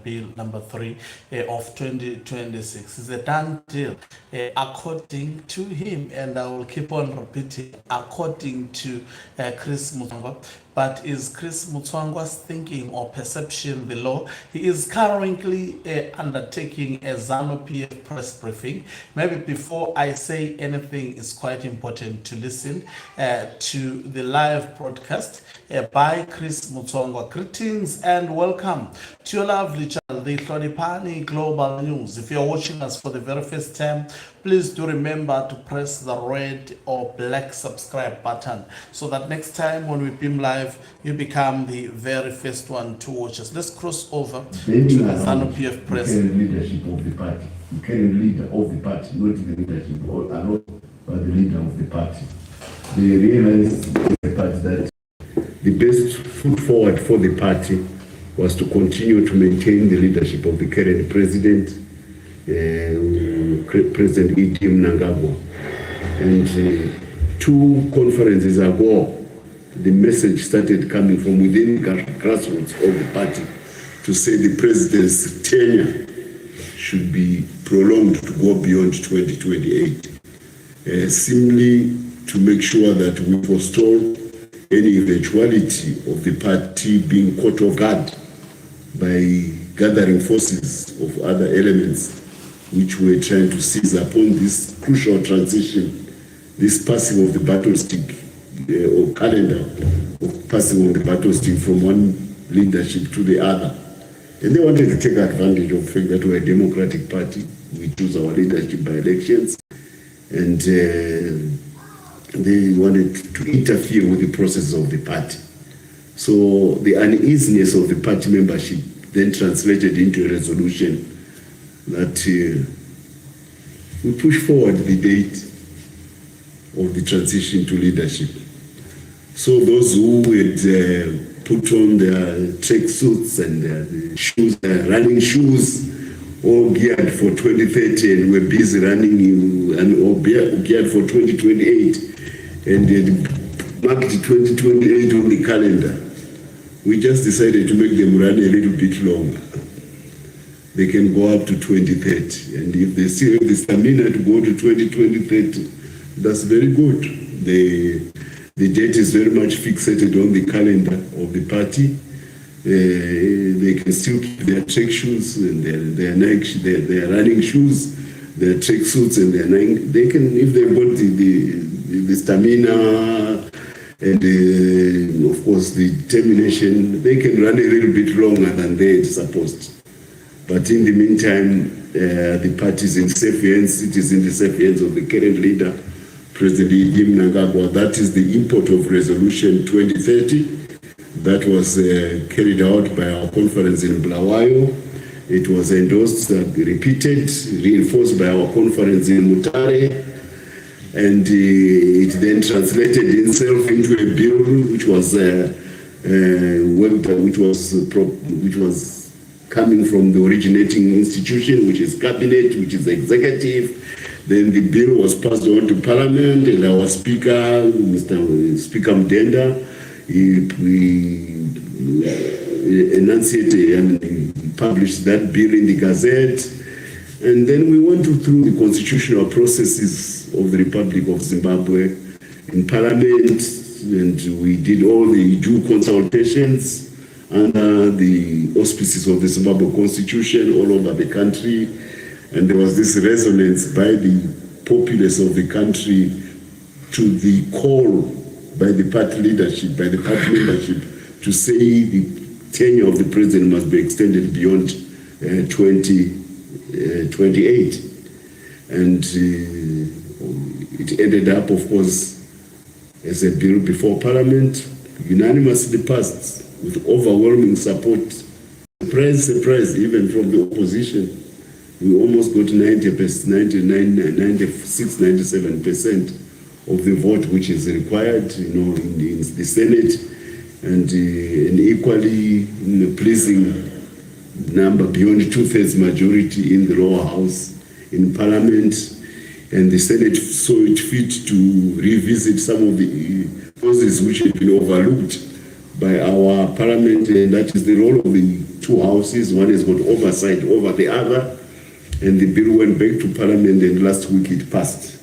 Bill number 3 of 2026 is a done deal according to him, and I will keep on repeating according to Chris Mutsvangwa. But is Chris Mutsvangwa's thinking or perception the law? He is currently undertaking a ZANU-PF press briefing. Maybe before I say anything, it's quite important to listen to the live broadcast by Chris Mutsvangwa. Greetings and welcome to your lovely channel, the Hlonipani Global News. If you're watching us for the very first time, please do remember to press the red or black subscribe button so that next time when we beam live, you become the very first one to watch us. Let's cross over to the ZANU-PF press. The leadership of the party, the current leader of the party, not the leadership, but the leader of the party. They realized the party that the best foot forward for the party was to continue to maintain the leadership of the current president, President Mutsvangwa. And 2 conferences ago, the message started coming from within the grassroots of the party to say the president's tenure should be prolonged to go beyond 2028, simply to make sure that we forestall any eventuality of the party being caught off guard by gathering forces of other elements which were trying to seize upon this crucial transition, this passing of the battle stick or calendar of passing on the battle stick from one leadership to the other. And they wanted to take advantage of the fact that we're a democratic party. We choose our leadership by elections, and they wanted to interfere with the process of the party. So the uneasiness of the party membership then translated into a resolution that we push forward the date of the transition to leadership. So those who had put on their track suits and their shoes, running shoes, all geared for 2030 and were busy running or geared for 2028, and they marked 2028 on the calendar. We just decided to make them run a little bit longer. They can go up to 2030, and if they still have the stamina to go to 2030, that's very good. The date is very much fixated on the calendar of the party. They can still keep their track shoes and their running shoes, their track suits, and they can, if they've got the stamina and of course the determination, they can run a little bit longer than they're supposed. But in the meantime, the party is in safe hands. It is in the safe hands of the current leader, President Mutsvangwa. That is the import of Resolution 2030 that was carried out by our conference in Bulawayo. It was endorsed, repeated, reinforced by our conference in Mutare, and it then translated itself into a bill which was coming from the originating institution, which is cabinet, which is executive. Then the bill was passed on to Parliament, and our Speaker, Mr. Speaker Mdenda, he enunciated and published that bill in the Gazette. And then we went through the constitutional processes of the Republic of Zimbabwe in Parliament, and we did all the due consultations under the auspices of the Zimbabwe Constitution all over the country. And there was this resonance by the populace of the country to the call by the party leadership, by the party membership, to say the tenure of the president must be extended beyond 2028. And it ended up, of course, as a bill before Parliament, unanimously passed with overwhelming support. Surprise, even from the opposition. We almost got 96, 97% of the vote which is required, in the Senate, and an equally pleasing number beyond 2/3 majority in the lower house in Parliament. And the Senate saw it fit to revisit some of the causes which had been overlooked by our Parliament, and that is the role of the two houses. One has got oversight over the other, and the bill went back to Parliament, and last week it passed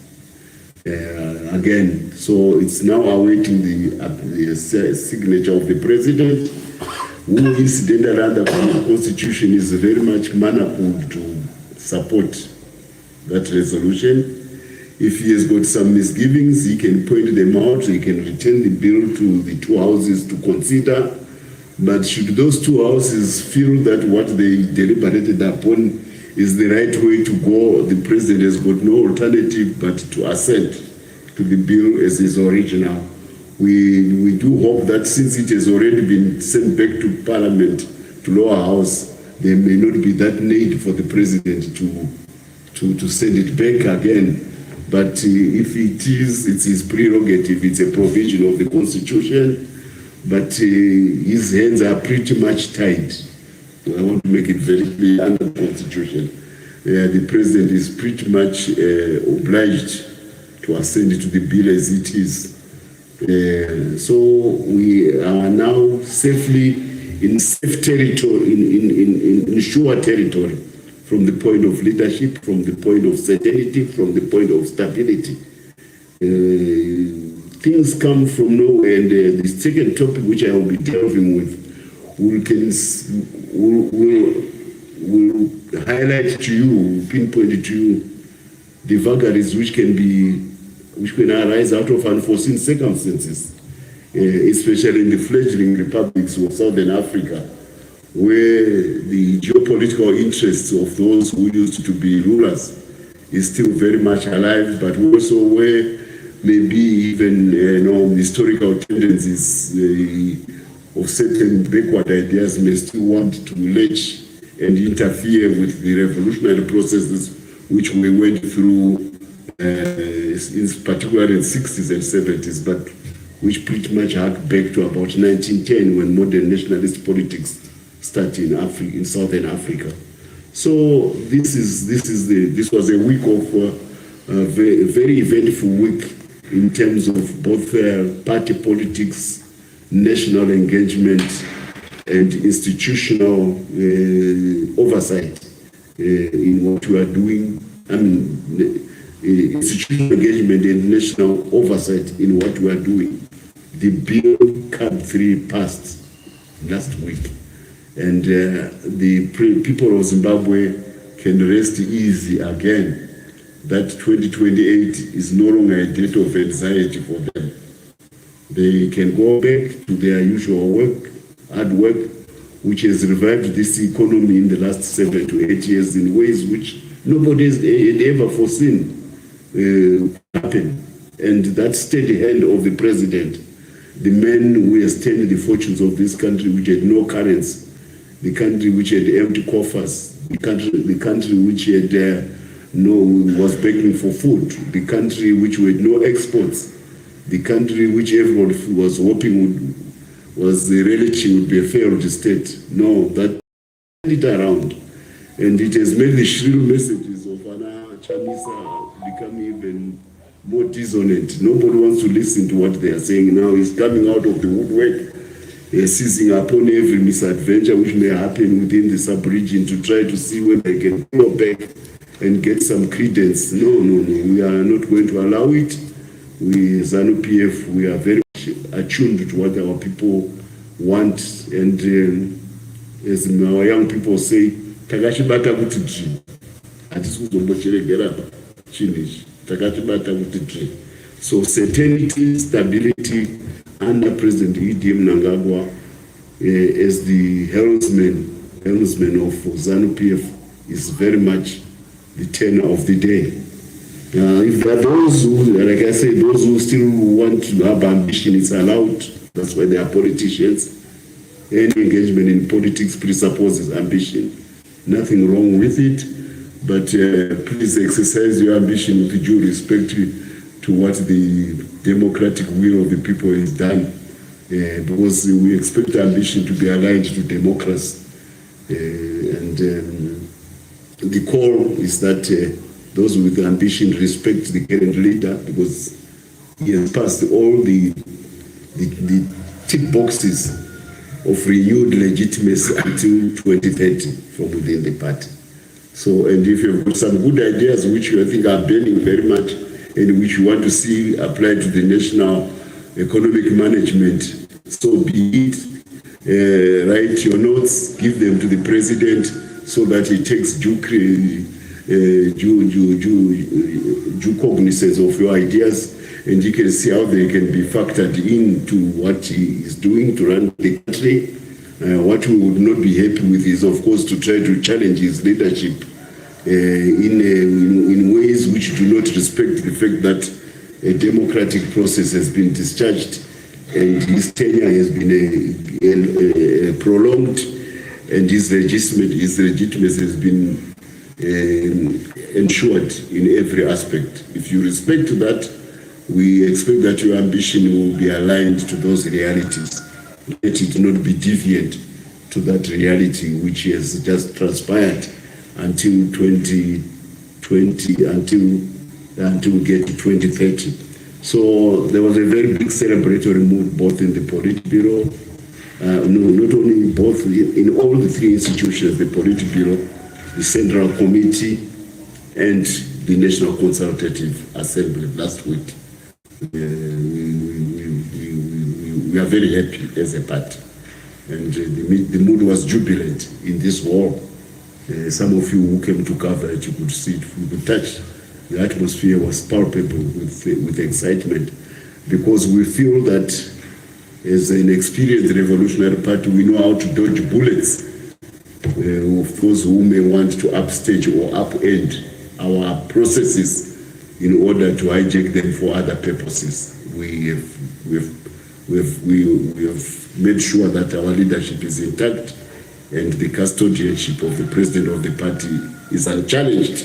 again. So it's now awaiting the signature of the President, who incidentally under the Constitution is very much manacled to support that resolution. If he has got some misgivings, he can point them out. He can return the bill to the two houses to consider. But should those two houses feel that what they deliberated upon is the right way to go, the President has got no alternative but to assent to the bill as is original. We do hope that since it has already been sent back to Parliament, to lower house, there may not be that need for the President to send it back again. But if it is, it's his prerogative, it's a provision of the Constitution, but his hands are pretty much tied. I want to make it very clear under the Constitution. The President is pretty much obliged to assent to the bill as it is. So we are now safely in safe territory, in sure territory, from the point of leadership, from the point of certainty, from the point of stability. Things come from nowhere, and the second topic which I will be delving with will highlight to you, pinpoint to you, the vagaries which can arise out of unforeseen circumstances, especially in the fledgling republics of Southern Africa, where the geopolitical interests of those who used to be rulers is still very much alive, but also where maybe even historical tendencies of certain backward ideas may still want to latch and interfere with the revolutionary processes which we went through, in particular in the 60s and 70s, but which pretty much hark back to about 1910 when modern nationalist politics started in Southern Africa. So this was a week of a very eventful week in terms of both party politics, national engagement, and institutional oversight in what we are doing. I mean, institutional engagement and national oversight in what we are doing. The bill CAB3 passed last week, and the people of Zimbabwe can rest easy again that 2028 is no longer a date of anxiety for them. They can go back to their usual work, hard work, which has revived this economy in the last 7 to 8 years in ways which nobody has ever foreseen happen. And that steady hand of the President, the man who has turned the fortunes of this country, which had no currency, the country which had empty coffers, the country which had was begging for food, the country which had no exports, the country which everyone was hoping was the relation would be a failed state. No, that turned it around, and it has made the shrill messages of Anna Chamisa become even more dissonant. Nobody wants to listen to what they are saying now. He's coming out of the woodwork, seizing upon every misadventure which may happen within the sub-region to try to see when they can go back and get some credence. No, we are not going to allow it. We, ZANU-PF, we are very much attuned to what our people want, and as our young people say, takachibata kuti dri, hatisi kuzombocheregera chinichi, takachibata kuti dri. So certainty, stability under President E.D.M. Mnangagwa as the helmsman of ZANU-PF is very much the tenor of the day. If there are those who, like I say, those who still want to have ambition, it's allowed. That's why they are politicians. Any engagement in politics presupposes ambition. Nothing wrong with it, but please exercise your ambition with due respect to what the democratic will of the people is done, because we expect ambition to be aligned to democracy. The call is that those with ambition respect the current leader, because he has passed all the tick boxes of renewed legitimacy until 2030 from within the party. So, and if you've got some good ideas which you think are burning very much and which you want to see applied to the national economic management, so be it. Write your notes, give them to the president so that he takes due cognizance of your ideas, and you can see how they can be factored into what he is doing to run the country. What we would not be happy with is, of course, to try to challenge his leadership in ways which do not respect the fact that a democratic process has been discharged and his tenure has been prolonged, and his legitimacy has been ensured in every aspect. If you respect that, we expect that your ambition will be aligned to those realities. Let it not be deviant to that reality which has just transpired until 2020, until we get to 2030. So there was a very big celebratory mood both in the Politburo, not only both, in all the three institutions, the Politburo, the Central Committee, and the National Consultative Assembly last week. We are very happy as a party. And the mood was jubilant in this war. Some of you who came to cover it, you could see it, you could touch. The atmosphere was palpable with excitement, because we feel that as an experienced revolutionary party, we know how to dodge bullets of those who may want to upstage or upend our processes in order to hijack them for other purposes. We have made sure that our leadership is intact and the custodianship of the president of the party is unchallenged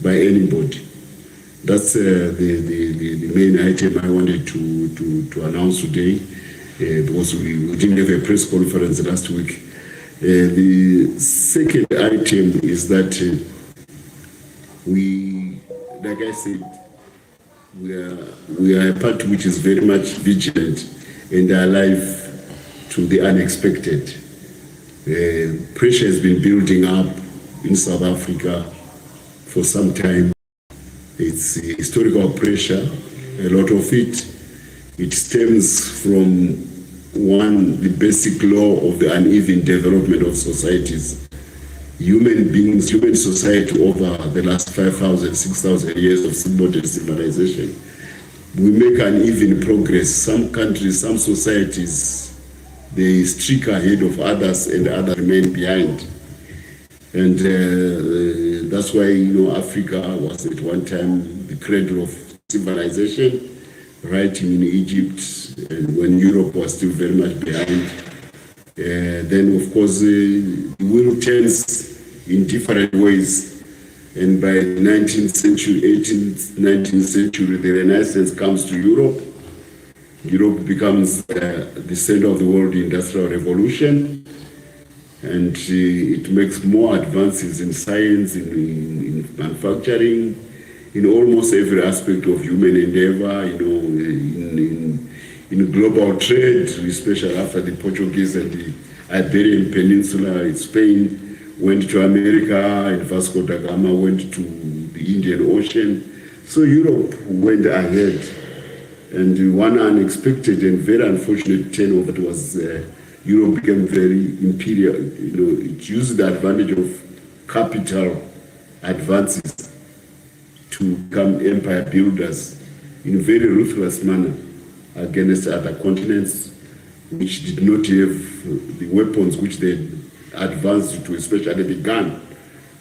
by anybody. That's the main item I wanted to announce today, because we didn't have a press conference last week. The second item is that we, like I said, we are a party which is very much vigilant and alive to the unexpected. Pressure has been building up in South Africa for some time. It's historical pressure. A lot of it stems from the basic law of the uneven development of societies. Human beings, human society over the last 5,000, 6,000 years of modern civilization, we make uneven progress. Some countries, some societies, they streak ahead of others and others remain behind. And that's why, Africa was at one time the cradle of civilization, right in Egypt, and when Europe was still very much behind. Then, of course, the wheel turns in different ways. And by the 19th century, 18th, 19th century, the Renaissance comes to Europe. Europe becomes the center of the world industrial revolution. And it makes more advances in science, in manufacturing, in almost every aspect of human endeavor, in global trade, especially after the Portuguese and the Iberian Peninsula. Spain went to America, and Vasco da Gama went to the Indian Ocean. So Europe went ahead. And one unexpected and very unfortunate turn of it was Europe became very imperial. It used the advantage of capital advances to become empire builders in a very ruthless manner against other continents which did not have the weapons which they advanced to, especially the gun,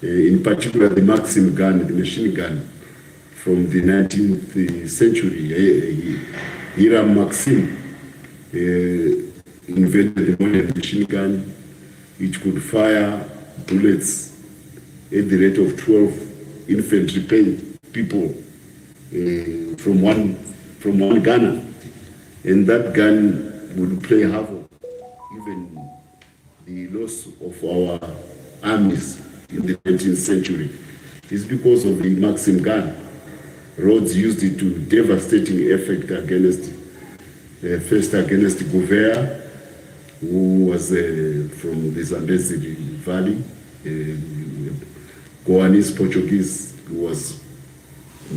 in particular the Maxim gun, the machine gun from the 19th century. Hiram Maxim invented the modern machine gun. It could fire bullets at the rate of 12 infantry people from one gunner, and that gun would play havoc, even the loss of our armies in the 19th century. It's because of the Maxim gun. Rhodes used it to devastating effect against first against Gouver, who was from the Zambezi Valley, Goanese Portuguese, who was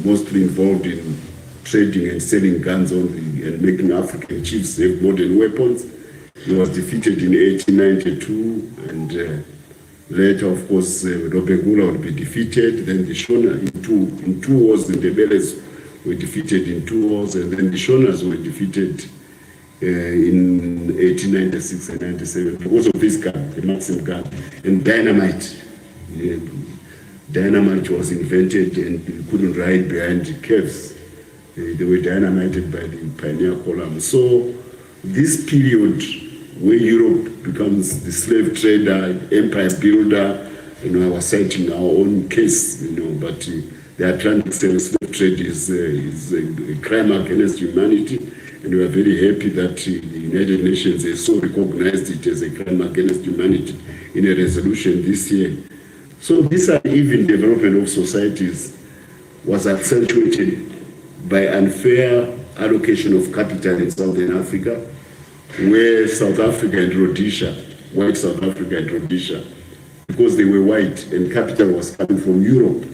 mostly involved in trading and selling guns only and making African chiefs have modern weapons. He was defeated in 1892, and later, of course, Robegula would be defeated. Then the Shona in two wars, the Ndebelés were defeated in 2 wars, and then the Shonas were defeated in 1896 and 97 because of this gun, the Maxim gun, and dynamite. Dynamite was invented, and you couldn't ride behind the caves. They were dynamited by the pioneer column. So this period where Europe becomes the slave trader, empire builder, I was citing our own case, but the Atlantic slave trade is a crime against humanity. And we are very happy that the United Nations has so recognized it as a crime against humanity in a resolution this year. So this uneven development of societies was accentuated by unfair allocation of capital in Southern Africa, where South Africa and Rhodesia, white South Africa and Rhodesia, because they were white and capital was coming from Europe.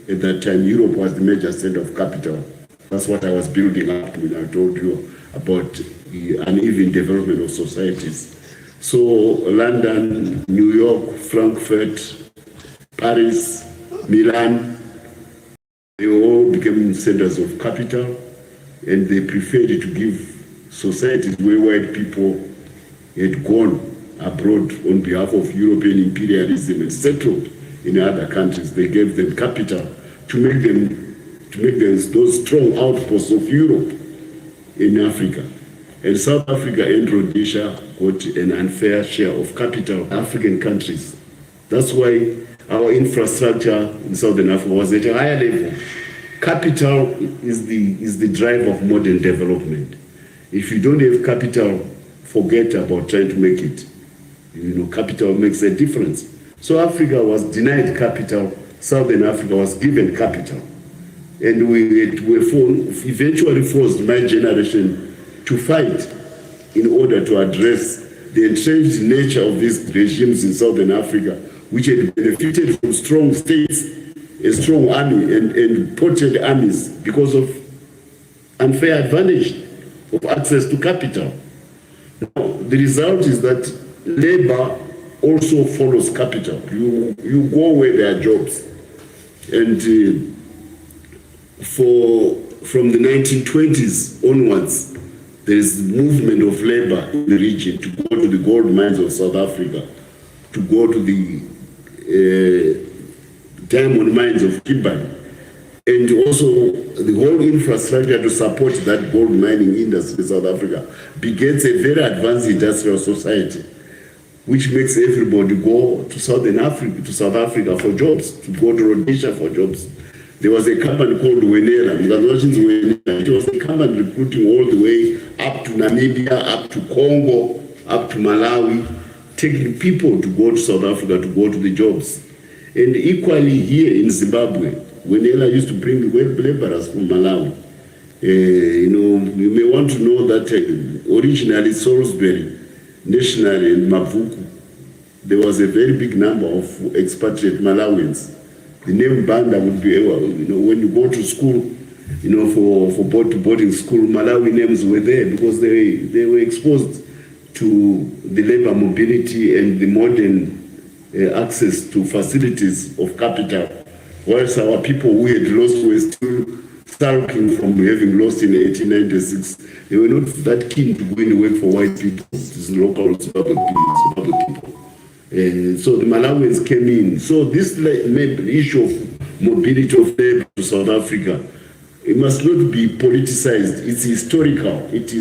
At that time, Europe was the major center of capital. That's what I was building up when I told you about the uneven development of societies. So London, New York, Frankfurt, Paris, Milan, they all became centers of capital, and they preferred to give societies where white people had gone abroad on behalf of European imperialism and settled in other countries. They gave them capital to make them those strong outposts of Europe in Africa. And South Africa and Rhodesia got an unfair share of capital African countries. That's why our infrastructure in Southern Africa was at a higher level. Capital is the drive of modern development. If you don't have capital, forget about trying to make it. Capital makes a difference. So Africa was denied capital, Southern Africa was given capital. And we were eventually forced, my generation, to fight in order to address the entrenched nature of these regimes in Southern Africa, which had benefited from strong states, a strong army, and ported armies because of unfair advantage of access to capital. Now, the result is that labor also follows capital. You go where there are jobs. And from the 1920s onwards, there is movement of labor in the region to go to the gold mines of South Africa, to go to the diamond mines of Kimberley, and also the whole infrastructure to support that gold mining industry in South Africa begets a very advanced industrial society, which makes everybody go to South Africa for jobs, to go to Rhodesia for jobs. There was a company called Wenera. It was a company recruiting all the way up to Namibia, up to Congo, up to Malawi, taking people to go to South Africa to go to the jobs. And equally here in Zimbabwe, Wenera used to bring laborers from Malawi. You may want to know that originally Salisbury, National and Mavuku, there was a very big number of expatriate Malawians. The name Banda would be, when you go to school, for boarding school, Malawi names were there because they were exposed to the labor mobility and the modern access to facilities of capital, whilst our people who had lost were still sulking from having lost in 1896. They were not that keen to go and work for white people, these local Zimbabwe people. So the Malawians came in. So this issue of mobility of labor to South Africa, it must not be politicized. It's historical. It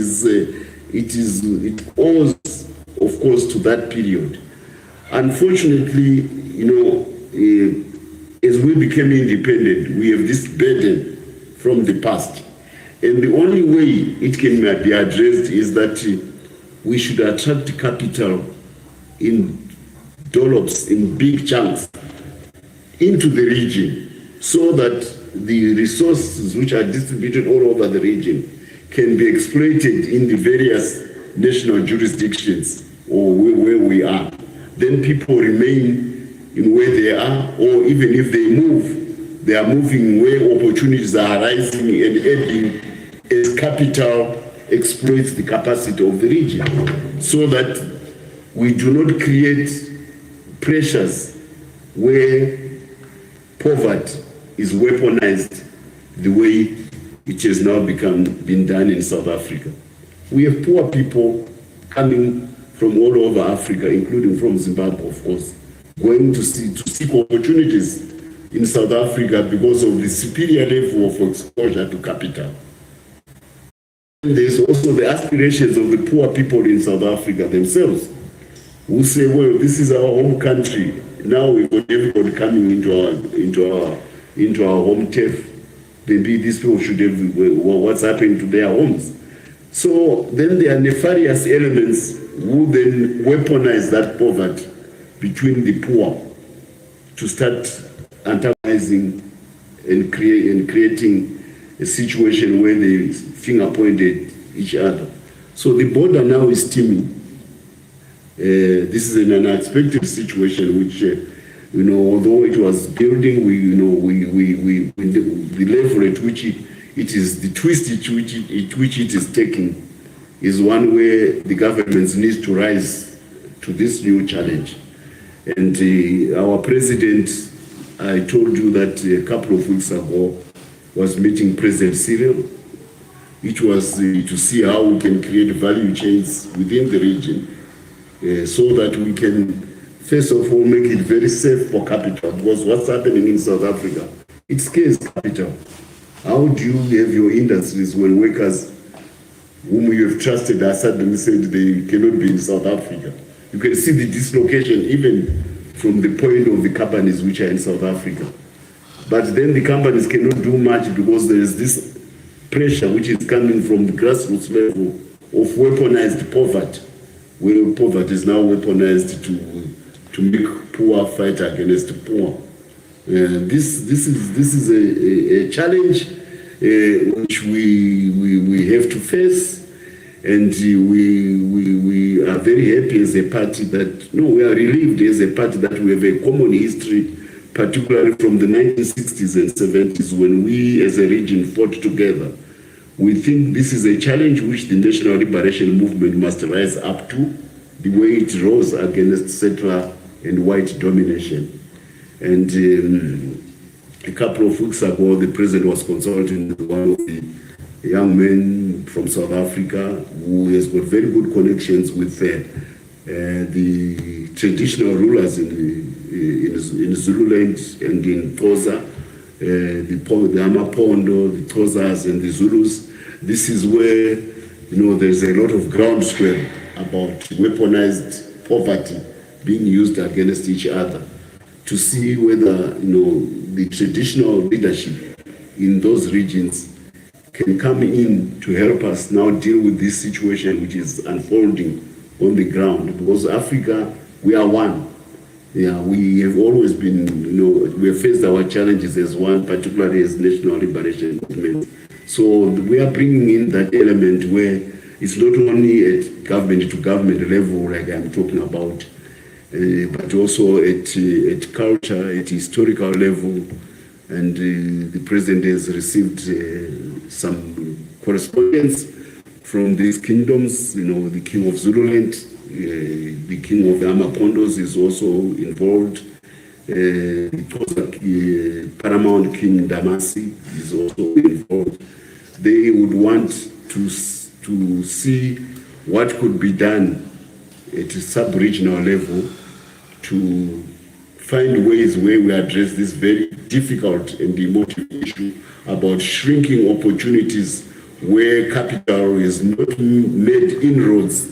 owes, of course, to that period. Unfortunately, as we became independent, we have this burden from the past. And the only way it can be addressed is that we should attract capital in dollops, in big chunks, into the region, so that the resources which are distributed all over the region can be exploited in the various national jurisdictions or where we are, then people remain in where they are, or even if they move, they are moving where opportunities are arising and adding as capital exploits the capacity of the region, so that we do not create pressures where poverty is weaponized the way it has now been done in South Africa. We have poor people coming from all over Africa, including from Zimbabwe, of course, going to seek opportunities in South Africa because of the superior level of exposure to capital. There's also the aspirations of the poor people in South Africa themselves, who say, well, this is our home country. Now we've got everybody coming into our home turf. Maybe these people should have what's happening to their homes. So then there are nefarious elements who then weaponize that poverty between the poor to start antagonizing and creating a situation where they finger pointed each other. So the border now is teeming. This is an unexpected situation, which, although it was building, the level at which it is, the twist at which it is taking, is one where the governments need to rise to this new challenge. And our president, I told you that a couple of weeks ago, was meeting President Cyril, which was to see how we can create value chains within the region. So that we can, first of all, make it very safe for capital, because what's happening in South Africa, it scares capital. How do you have your industries when workers whom you have trusted are suddenly said they cannot be in South Africa? You can see the dislocation even from the point of the companies which are in South Africa. But then the companies cannot do much because there is this pressure which is coming from the grassroots level of weaponized poverty, where poverty is now weaponized to make poor fight against poor. This is a challenge which we have to face, and we are very happy as a party that, we are relieved as a party that we have a common history, particularly from the 1960s and 70s when we as a region fought together. We think this is a challenge which the National Liberation Movement must rise up to, the way it rose against settler and white domination. And a couple of weeks ago, the president was consulting one of the young men from South Africa who has got very good connections with the traditional rulers in Zululand and in Xhosa, the Amapondo, the Xhosas and the Zulus. This is where, there's a lot of groundswell about weaponized poverty being used against each other, to see whether, the traditional leadership in those regions can come in to help us now deal with this situation which is unfolding on the ground. Because Africa, we are one. Yeah, we have always been, we have faced our challenges as one, particularly as National Liberation Movement. So we are bringing in that element where it's not only at government-to-government level, like I'm talking about, but also at culture, at historical level. And the president has received some correspondence from these kingdoms. The king of Zululand, the king of the Amapondos is also involved. The paramount king Damasi is also involved. They would want to see what could be done at a sub-regional level to find ways where we address this very difficult and emotive issue about shrinking opportunities where capital is not made inroads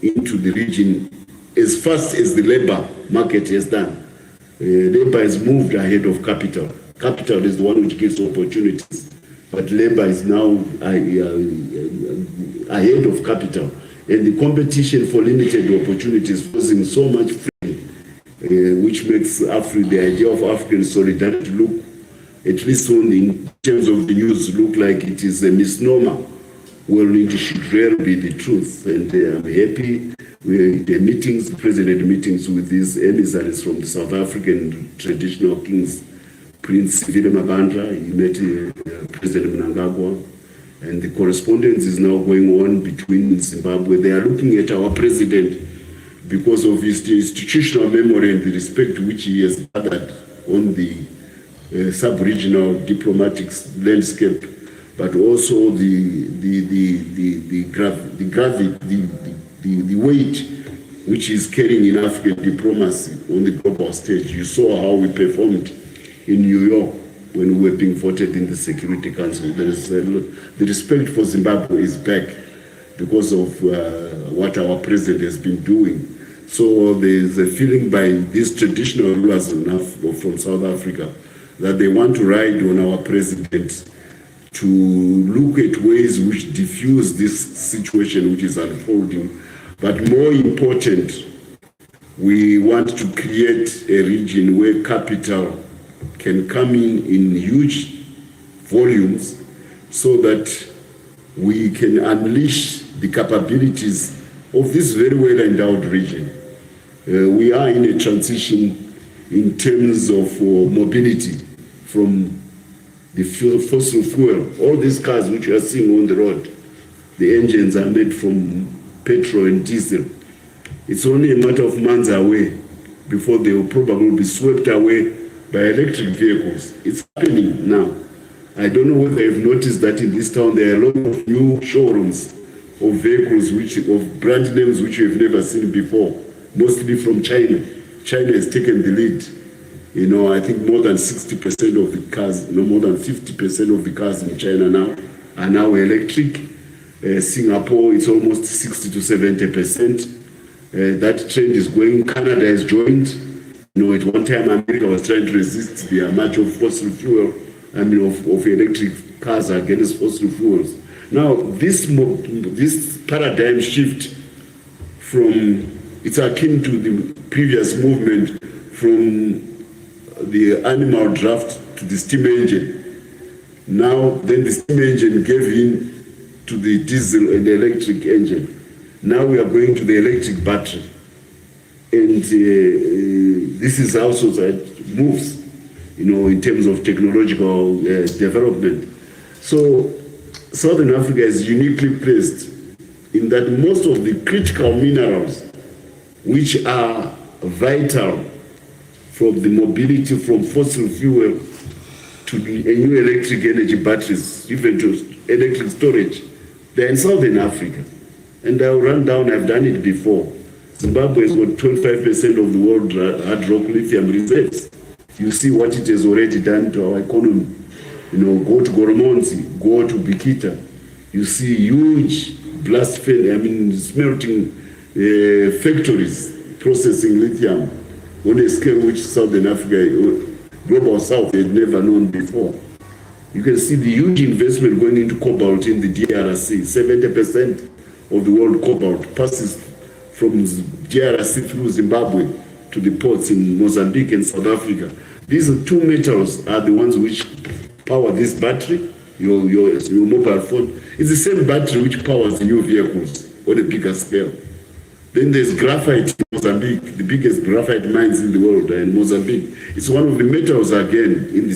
into the region as fast as the labor market has done. Labor has moved ahead of capital. Capital is the one which gives opportunities, but labor is now ahead of capital. And the competition for limited opportunities causing so much freedom, which makes the idea of African solidarity look, at least in terms of the news, look like it is a misnomer. Well, it should really be the truth. And I'm happy the meetings, president meetings with these emissaries from the South African traditional kings, Prince Sivile Mabandla. He met President Mnangagwa, and the correspondence is now going on between Zimbabwe. They are looking at our president because of his institutional memory and the respect which he has gathered on the sub-regional diplomatic landscape, but also the weight which is carrying in African diplomacy on the global stage. You saw how we performed in New York when we were being voted in the Security Council. The respect for Zimbabwe is back because of what our president has been doing. So there's a feeling by these traditional rulers from South Africa that they want to ride on our president to look at ways which diffuse this situation which is unfolding. But more important, we want to create a region where capital can come in huge volumes so that we can unleash the capabilities of this very well-endowed region. We are in a transition in terms of mobility from the fossil fuel. All these cars which you are seeing on the road, the engines are made from petrol and diesel. It's only a matter of months away before they will probably be swept away by electric vehicles. It's happening now. I don't know whether you've noticed that in this town there are a lot of new showrooms of vehicles, of brand names which you've never seen before, mostly from China. China has taken the lead. You know, I think more than 60% of the cars, no more than 50% of the cars in China now are now electric. Singapore, it's almost 60 to 70%. That trend is going. Canada has joined. You know, at one time America was trying to resist the march of fossil fuel, of electric cars against fossil fuels. Now, this paradigm shift it's akin to the previous movement from the animal draft to the steam engine. Now, then the steam engine gave in to the diesel and the electric engine. Now we are going to the electric battery. And this is how society moves, you know, in terms of technological development. So Southern Africa is uniquely placed in that most of the critical minerals which are vital from the mobility from fossil fuel to the new electric energy batteries, even to electric storage, they're in Southern Africa. And I'll run down, I've done it before. Zimbabwe has got 25% of the world hard rock lithium reserves. You see what it has already done to our economy. You know, go to Goromonzi, go to Bikita. You see huge smelting factories processing lithium on a scale which Southern Africa, global South, had never known before. You can see the huge investment going into cobalt in the DRC. 70% of the world cobalt passes from DRC through Zimbabwe to the ports in Mozambique and South Africa. These two metals are the ones which power this battery, your mobile phone. It's the same battery which powers new vehicles on a bigger scale. Then there's graphite in Mozambique, the biggest graphite mines in the world in Mozambique. It's one of the metals again in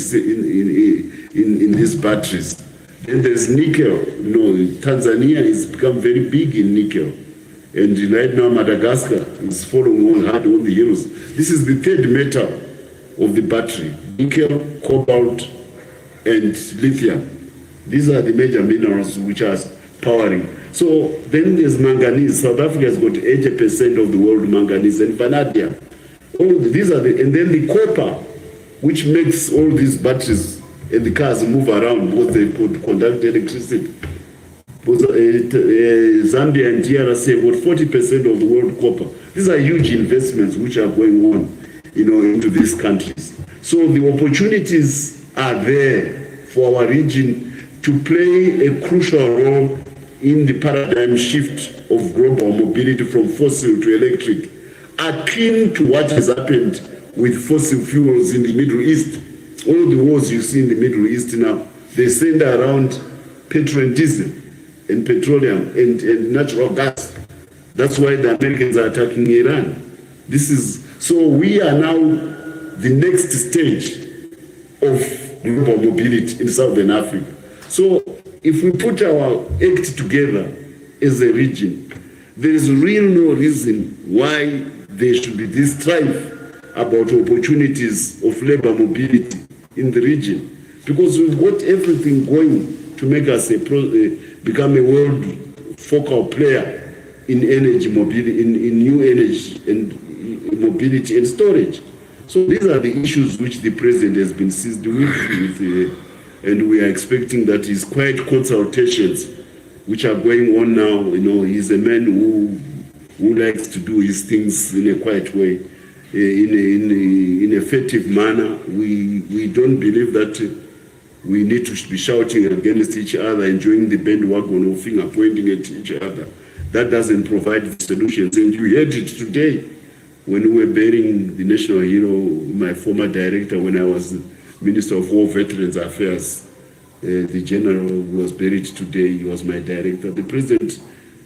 these batteries. Then there's nickel. You know, Tanzania has become very big in nickel. And right now Madagascar is following on hard on the heels. This is the third metal of the battery: nickel, cobalt, and lithium. These are the major minerals which are powering. So then there's manganese. South Africa has got 80% of the world manganese, and vanadium. These are and then the copper, which makes all these batteries and the cars move around, both they could conduct electricity. Both, Zambia and DRC have got 40% of the world copper. These are huge investments which are going on, you know, into these countries. So the opportunities are there for our region to play a crucial role in the paradigm shift of global mobility from fossil to electric, akin to what has happened with fossil fuels in the Middle East. All the wars you see in the Middle East now, they center around petrol and diesel and petroleum and natural gas. That's why the Americans are attacking Iran. So we are now the next stage of global mobility in Southern Africa. So if we put our act together as a region, there is really no reason why there should be this strife about opportunities of labor mobility in the region, because we've got everything going to make us become a world focal player in energy mobility, in new energy and mobility and storage. So these are the issues which the president has been seized with, and we are expecting that his quiet consultations which are going on now. You know, he's a man who likes to do his things in a quiet way, in a effective manner. We don't believe that we need to be shouting against each other, enjoying the bandwagon or finger pointing at each other. That doesn't provide the solutions. And you heard it today when we were burying the national hero, my former director, when I was Minister of War Veterans Affairs. The general who was buried today, he was my director. The president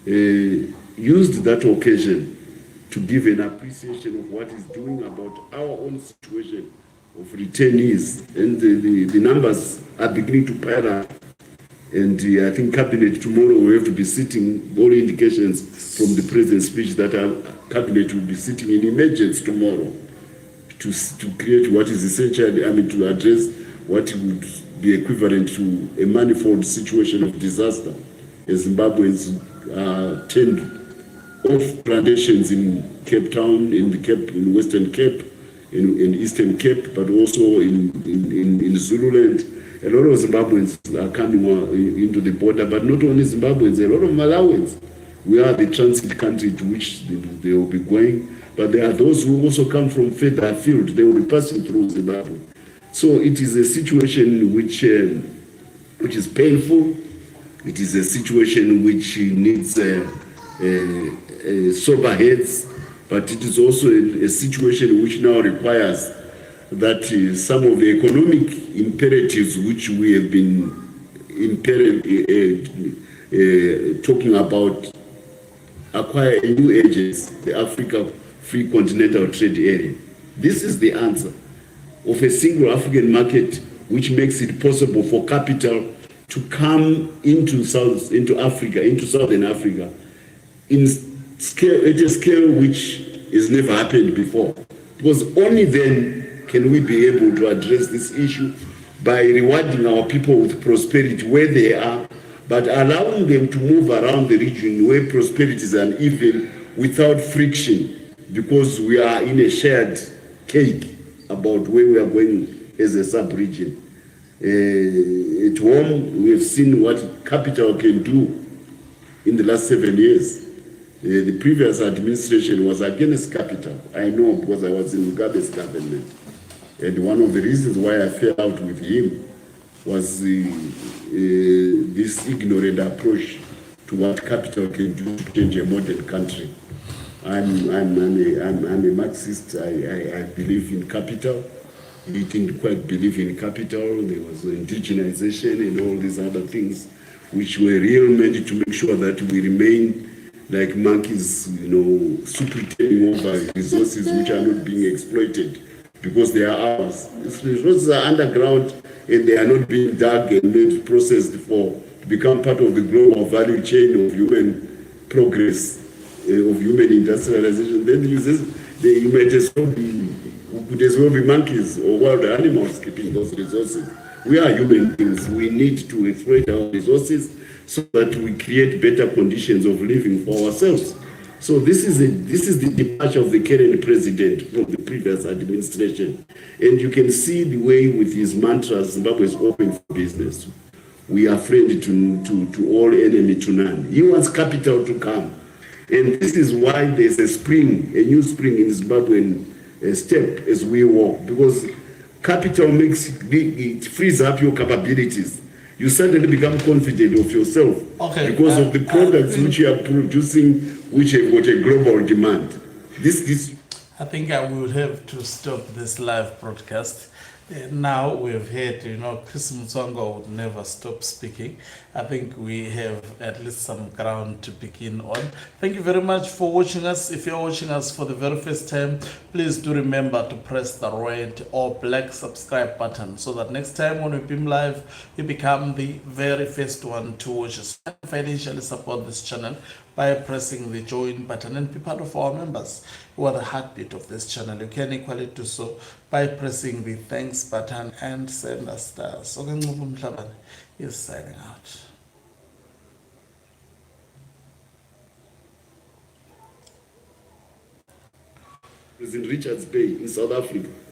used that occasion to give an appreciation of what he's doing about our own situation of returnees. And the numbers are beginning to pile up. And I think cabinet tomorrow will have to be sitting, all indications from the president's speech that our cabinet will be sitting in emergency tomorrow to create what is essentially, to address what would be equivalent to a manifold situation of disaster. As Zimbabweans turned off plantations in Cape Town, in Western Cape, in Eastern Cape, but also in Zululand. A lot of Zimbabweans are coming into the border, but not only Zimbabweans, a lot of Malawians. We are the transit country to which they will be going, but there are those who also come from further afield. They will be passing through Zimbabwe. So it is a situation which is painful. It is a situation which needs sober heads, but it is also a situation which now requires that some of the economic imperatives which we have been talking about acquire a new agency, the Africa Free Continental Trade Area. This is the answer of a single African market which makes it possible for capital to come into Southern Africa in scale, at a scale which has never happened before. Because only then can we be able to address this issue by rewarding our people with prosperity where they are, but allowing them to move around the region where prosperity is uneven without friction, because we are in a shared cake about where we are going as a sub-region. At home, we have seen what capital can do in the last 7 years. The previous administration was against capital. I know because I was in Mugabe's government. And one of the reasons why I fell out with him was this ignorant approach to what capital can do to change a modern country. I'm a Marxist. I believe in capital. He didn't quite believe in capital. There was indigenization and all these other things, which were real meant to make sure that we remain like monkeys, superintending over resources which are not being exploited because they are ours. These resources are underground and they are not being dug and made processed to become part of the global value chain of human progress, of human industrialization. Then you might as well could as well be monkeys or wild animals keeping those resources. We are human beings. We need to exploit our resources so that we create better conditions of living for ourselves. So this is the departure of the current president from the previous administration. And you can see the way with his mantras, Zimbabwe is open for business. We are friendly to all, enemy to none. He wants capital to come. And this is why there's a new spring in Zimbabwean step as we walk, because capital it frees up your capabilities. You suddenly become confident of yourself because of the products which you are producing, which have got a global demand. I think I will have to stop this live broadcast. Now we've heard, Chris Mutsvangwa would never stop speaking. I think we have at least some ground to begin on. Thank you very much for watching us. If you're watching us for the very first time, please do remember to press the red or black subscribe button so that next time when we beam live, you become the very first one to watch us. Financially support this channel by pressing the join button and be part of our members who are the heartbeat of this channel. You can equally do so by pressing the thanks button and send us stars. Okay, Ncube Mhlabane is signing out. Is in Richards Bay in South Africa.